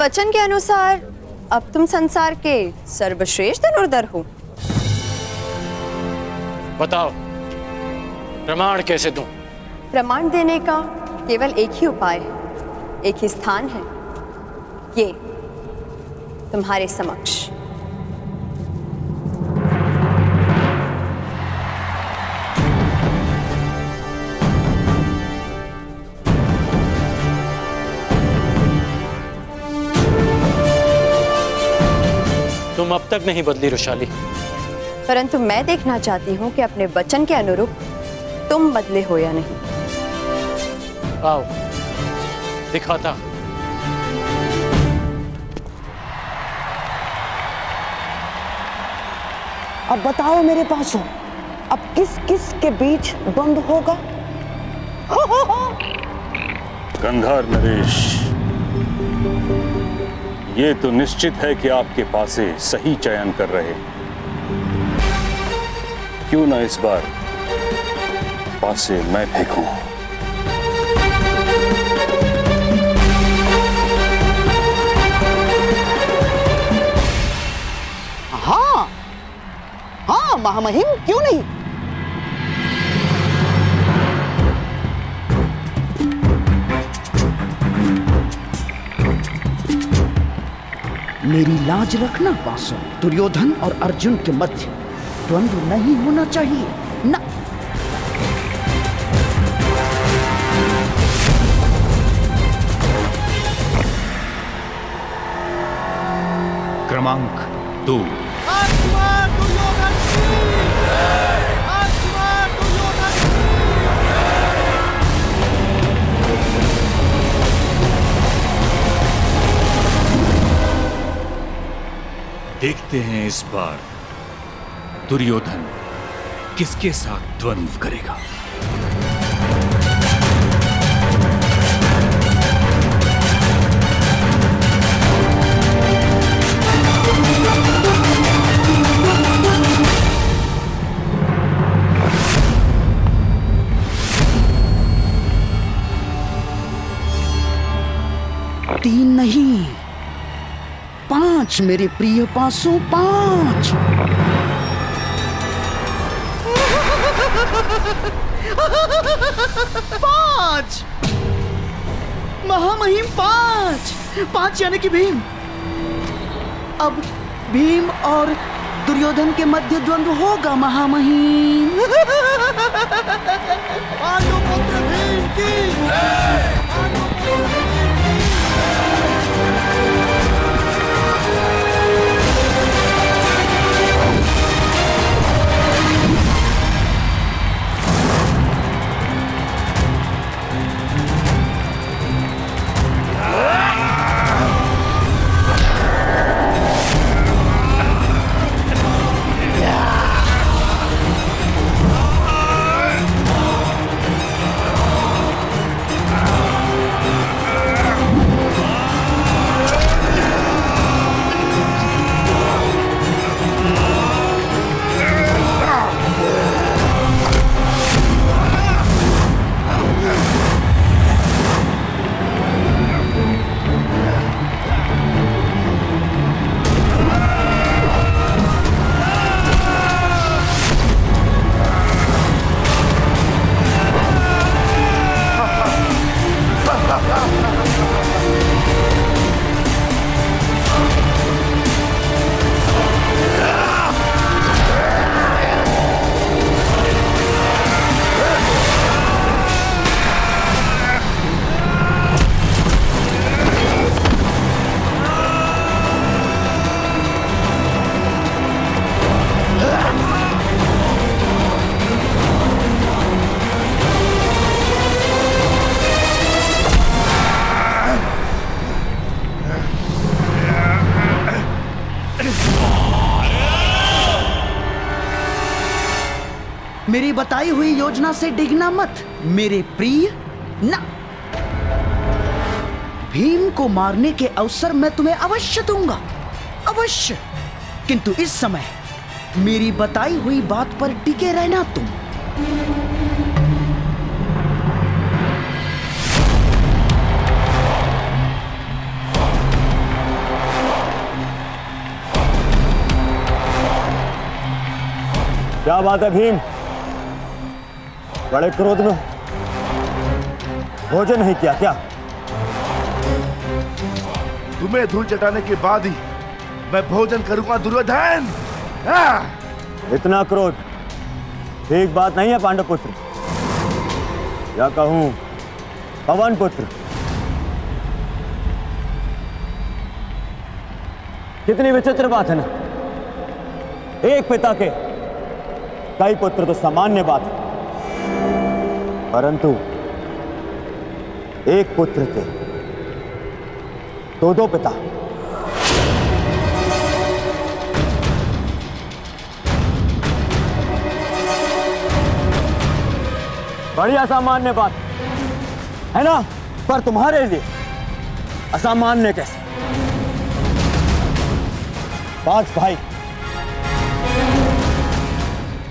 वचन के अनुसार अब तुम संसार के सर्वश्रेष्ठ धनुर्धर हो। बताओ, प्रमाण कैसे दूं? प्रमाण देने का केवल एक ही उपाय, एक ही स्थान है, ये तुम्हारे समक्ष। तुम अब तक नहीं बदली रुशाली, परंतु मैं देखना चाहती हूं कि अपने वचन के अनुरूप तुम बदले हो या नहीं। आओ दिखाता। अब बताओ मेरे पास हो, अब किस किस के बीच द्वंद्व होगा? गंधार नरेश, ये तो निश्चित है कि आपके पासे सही चयन कर रहे। क्यों ना इस बार पासे मैं फेंकूं? हाँ हाँ महामहिम, क्यों नहीं। मेरी लाज रखना पासो, दुर्योधन और अर्जुन के मध्य द्वंद्व नहीं होना चाहिए ना। क्रमांक 2। देखते हैं इस बार दुर्योधन किसके साथ द्वंद्व करेगा। तीन नहीं, 5 मेरे प्रिय पासों, 5। पांच महामहिम, 5 यानी कि भीम। अब भीम और दुर्योधन के मध्य द्वंद्व होगा महामहिम। पांडुपुत्र भीम की। मेरी बताई हुई योजना से डिगना मत मेरे प्रिय ना। भीम को मारने के अवसर मैं तुम्हें अवश्य दूंगा, अवश्य। किंतु इस समय मेरी बताई हुई बात पर टिके रहना तुम। क्या बात है भीम, बड़े क्रोध में भोजन नहीं किया क्या? तुम्हें धूल चटाने के बाद ही मैं भोजन करूंगा दुर्योधन। इतना क्रोध ठीक बात नहीं है पांडव पुत्र, या कहूं पवन पुत्र। कितनी विचित्र बात है ना, एक पिता के कई पुत्र तो सामान्य बात है, परंतु एक पुत्र के दो पिता। बड़ी असामान्य बात है ना, पर तुम्हारे लिए असामान्य कैसे? 5 भाई,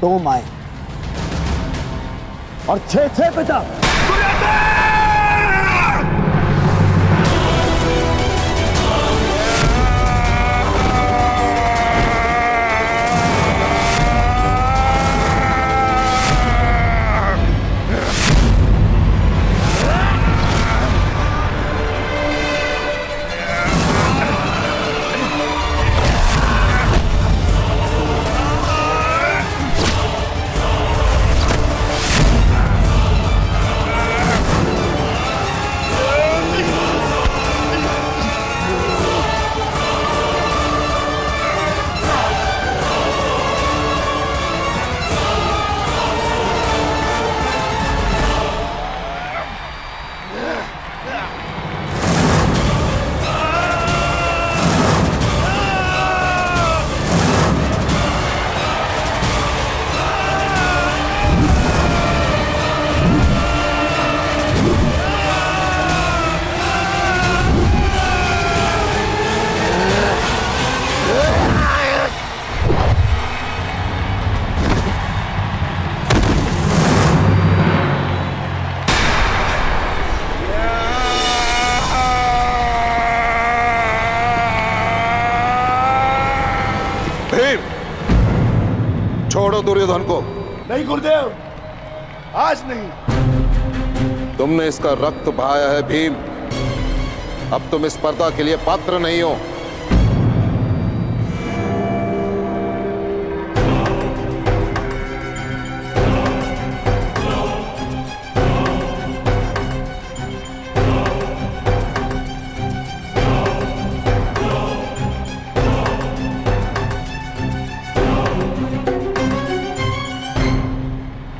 2 माए और 6 पिता। छोड़ो दुर्योधन को। नहीं गुरुदेव, आज नहीं। तुमने इसका रक्त बहाया है भीम, अब तुम इस स्पर्धा के लिए पात्र नहीं हो।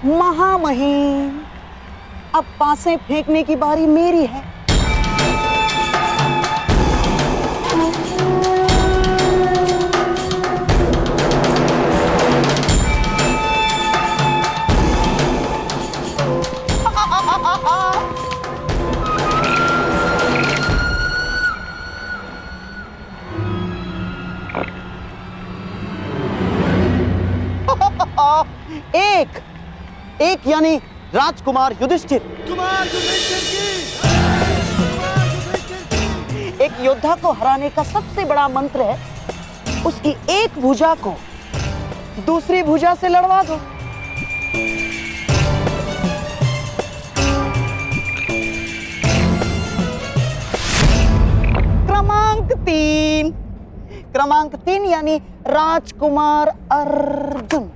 महामहिम, अब पासे फेंकने की बारी मेरी है। एक यानी राजकुमार युधिष्ठिर। एक योद्धा को हराने का सबसे बड़ा मंत्र है उसकी एक भुजा को दूसरी भुजा से लड़वा दो। क्रमांक 3 यानी राजकुमार अर्जुन।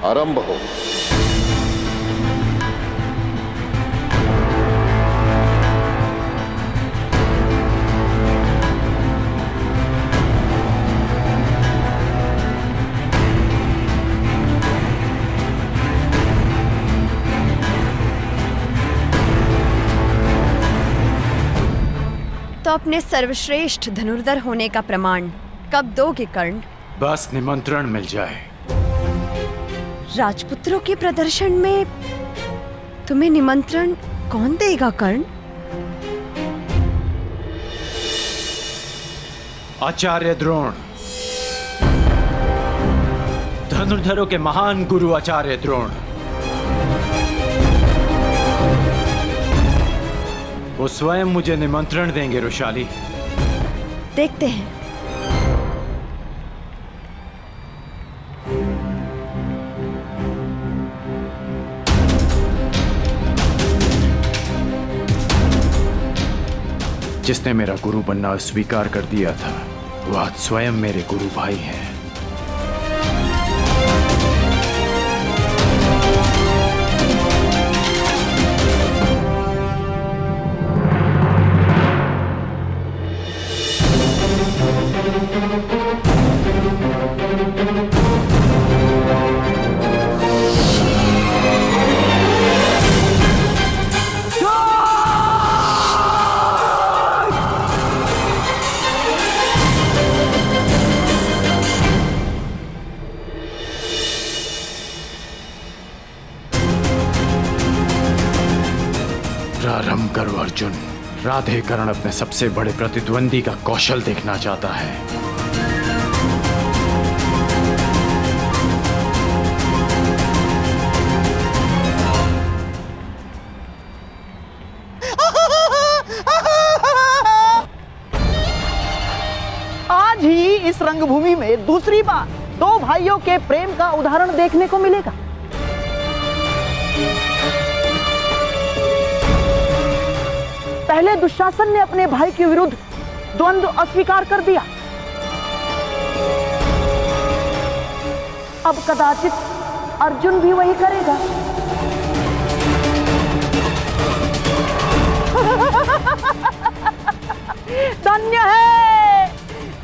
आरंभ हो। तो अपने सर्वश्रेष्ठ धनुर्धर होने का प्रमाण कब दोगे कर्ण? बस निमंत्रण मिल जाए। राजपुत्रों के प्रदर्शन में तुम्हें निमंत्रण कौन देगा कर्ण? आचार्य द्रोण, धनुर्धरों के महान गुरु आचार्य द्रोण। वो स्वयं मुझे निमंत्रण देंगे रुशाली। देखते हैं। जिसने मेरा गुरु बनना स्वीकार कर दिया था, वो आज स्वयं मेरे गुरु भाई हैं। प्रारंभ करो अर्जुन। राधे कर्ण अपने सबसे बड़े प्रतिद्वंदी का कौशल देखना चाहता है। आज ही इस रंगभूमि में दूसरी बार दो भाइयों के प्रेम का उदाहरण देखने को मिलेगा। पहले दुशासन ने अपने भाई के विरुद्ध द्वंद्व अस्वीकार कर दिया, अब कदाचित अर्जुन भी वही करेगा।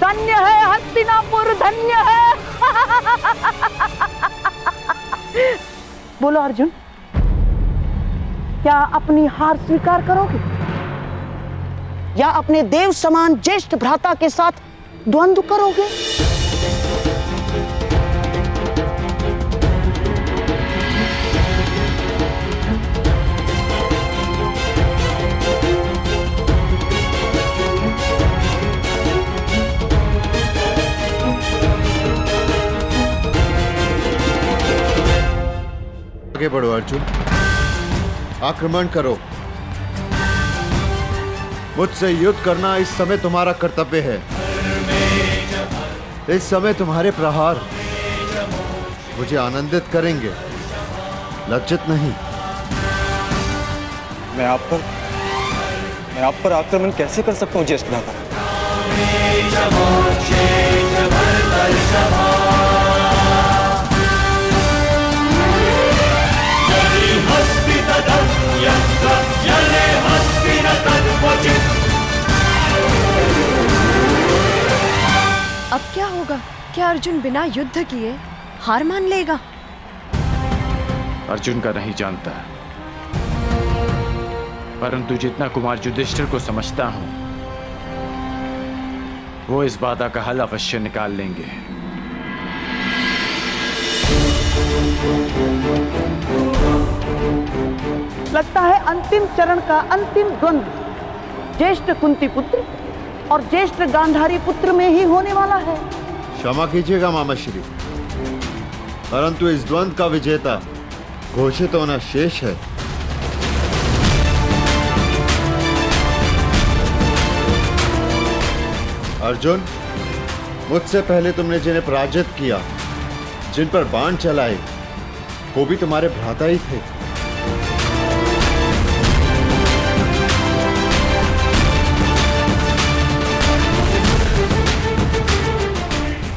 धन्य है हस्तिनापुर, धन्य है। बोलो अर्जुन, क्या अपनी हार स्वीकार करोगे या अपने देव समान ज्येष्ठ भ्राता के साथ द्वंद्व करोगे? आगे बढ़ो अर्जुन, आक्रमण करो। मुझसे युद्ध करना इस समय तुम्हारा कर्तव्य है। इस समय तुम्हारे प्रहार मुझे आनंदित करेंगे, लज्जित नहीं। मैं आप पर आक्रमण कैसे कर सकता हूँ ज्येष्ठ भ्राता? अब क्या होगा? क्या अर्जुन बिना युद्ध किए हार मान लेगा? अर्जुन का नहीं जानता, परंतु जितना कुमार युधिष्ठिर को समझता हूं, वो इस बाधा का हल अवश्य निकाल लेंगे। लगता है अंतिम चरण का अंतिम द्वंद्व ज्येष्ठ कुंती पुत्र और ज्येष्ठ गांधारी पुत्र में ही होने वाला है। क्षमा कीजिएगा मामा श्री, परंतु इस द्वंद्व का विजेता घोषित होना शेष है। अर्जुन, मुझसे पहले तुमने जिन्हें पराजित किया, जिन पर बाण चलाए, वो भी तुम्हारे भ्राता ही थे।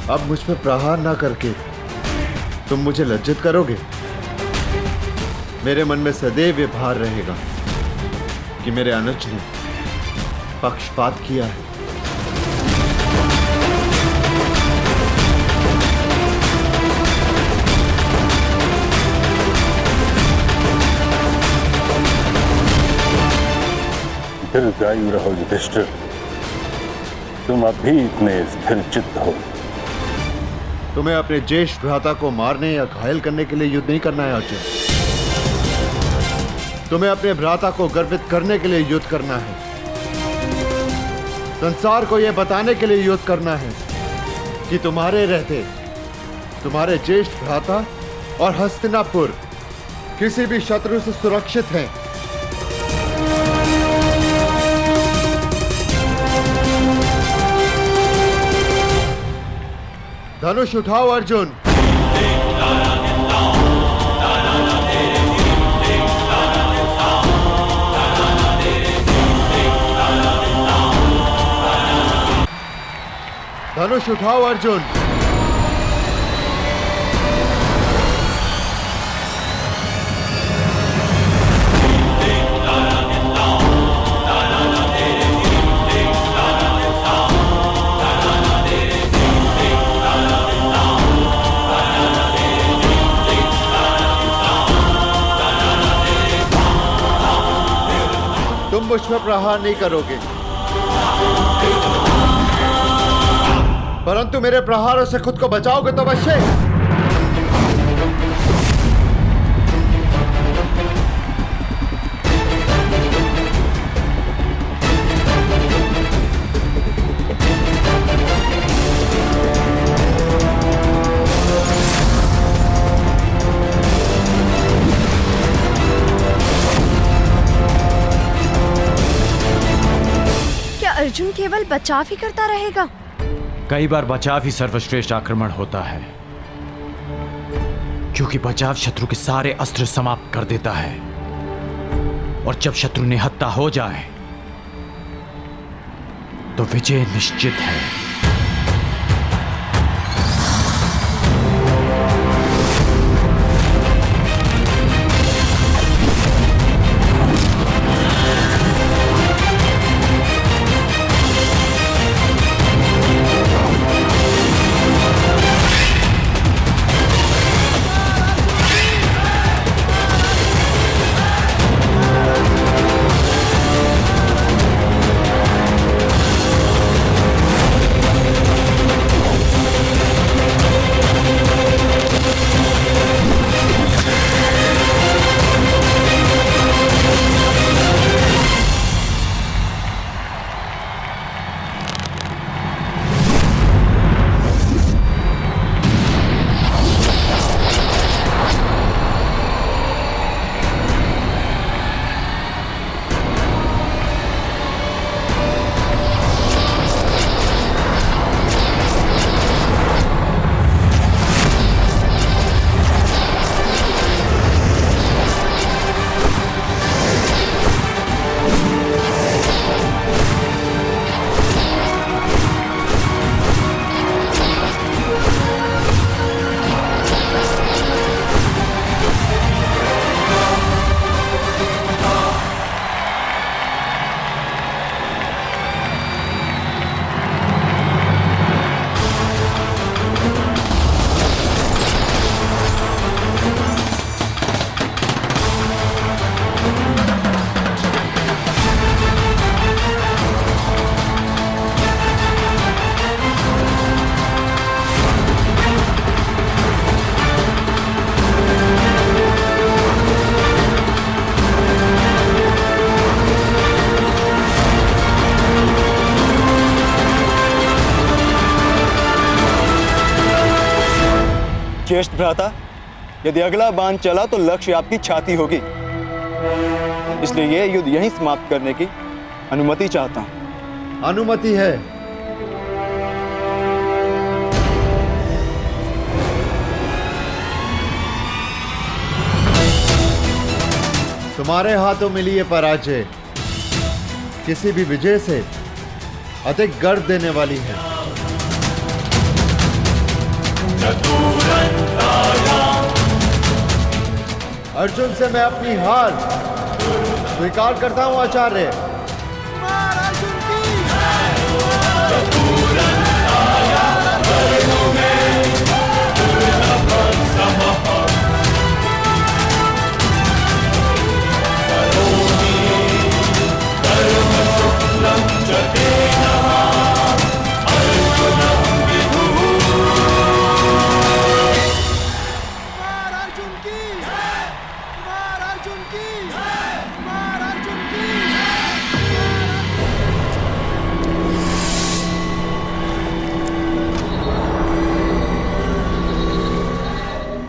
अब मुझ पर प्रहार ना करके तुम मुझे लज्जित करोगे? मेरे मन में सदैव ये भार रहेगा कि मेरे अनुज ने पक्षपात किया है। दीर्घायु रहो युधिष्ठिर, तुम अभी इतने स्थिर चित्त हो। तुम्हें अपने ज्येष्ठ भ्राता को मारने या घायल करने के लिए युद्ध नहीं करना है अर्जुन। तुम्हें अपने भ्राता को गर्वित करने के लिए युद्ध करना है। संसार को यह बताने के लिए युद्ध करना है कि तुम्हारे रहते तुम्हारे ज्येष्ठ भ्राता और हस्तिनापुर किसी भी शत्रु से सुरक्षित हैं। धनुष उठाओ अर्जुन। धनुष उठाओ अर्जुन। तुम मुझ पर प्रहार नहीं करोगे, परंतु मेरे प्रहारों से खुद को बचाओगे तो अवश्य। क्या अर्जुन केवल बचाव ही करता रहेगा? कई बार बचाव ही सर्वश्रेष्ठ आक्रमण होता है, क्योंकि बचाव शत्रु के सारे अस्त्र समाप्त कर देता है, और जब शत्रु निहत्था हो जाए तो विजय निश्चित है। ज्येष्ठ भ्राता, यदि अगला बाण चला तो लक्ष्य आपकी छाती होगी, इसलिए यह युद्ध यहीं समाप्त करने की अनुमति चाहता हूं। अनुमति है। तुम्हारे हाथों मिली ये पराजय किसी भी विजय से अधिक गर्व देने वाली है। अर्जुन से मैं अपनी हार स्वीकार करता हूं आचार्य।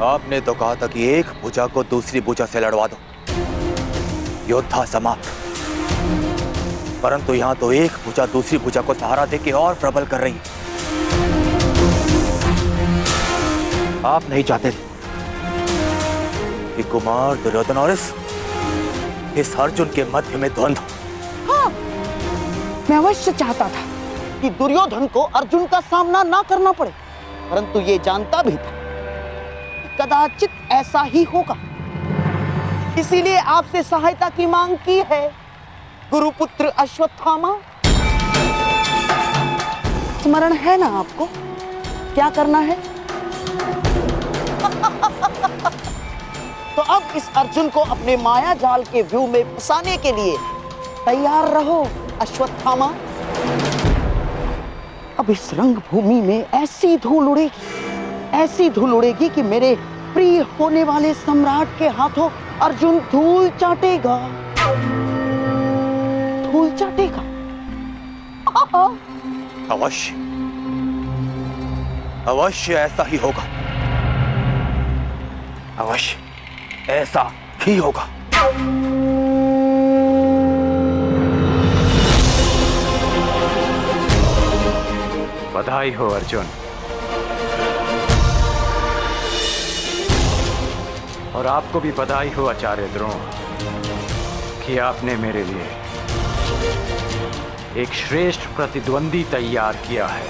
आपने तो कहा था कि एक भुजा को दूसरी भुजा से लड़वा दो, योद्धा समाप्त। परंतु यहां तो एक भुजा दूसरी भुजा को सहारा देके और प्रबल कर रही है। आप नहीं चाहते कि कुमार दुर्योधन और इस अर्जुन के मध्य में द्वंद्व? हाँ, मैं अवश्य चाहता था कि दुर्योधन को अर्जुन का सामना ना करना पड़े, परंतु ये जानता भी था कदाचित ऐसा ही होगा। इसीलिए आपसे सहायता की मांग की है गुरुपुत्र अश्वत्थामा। स्मरण है ना आपको क्या करना है? तो अब इस अर्जुन को अपने माया जाल के व्यू में फंसाने के लिए तैयार रहो अश्वत्थामा। अब इस रंगभूमि में ऐसी धूल उड़ेगी कि मेरे प्रिय होने वाले सम्राट के हाथों अर्जुन धूल चाटेगा। अवश्य अवश्य ऐसा ही होगा, अवश्य ऐसा ही होगा। बधाई हो अर्जुन, और आपको भी बधाई हो आचार्य द्रोण कि आपने मेरे लिए एक श्रेष्ठ प्रतिद्वंदी तैयार किया है।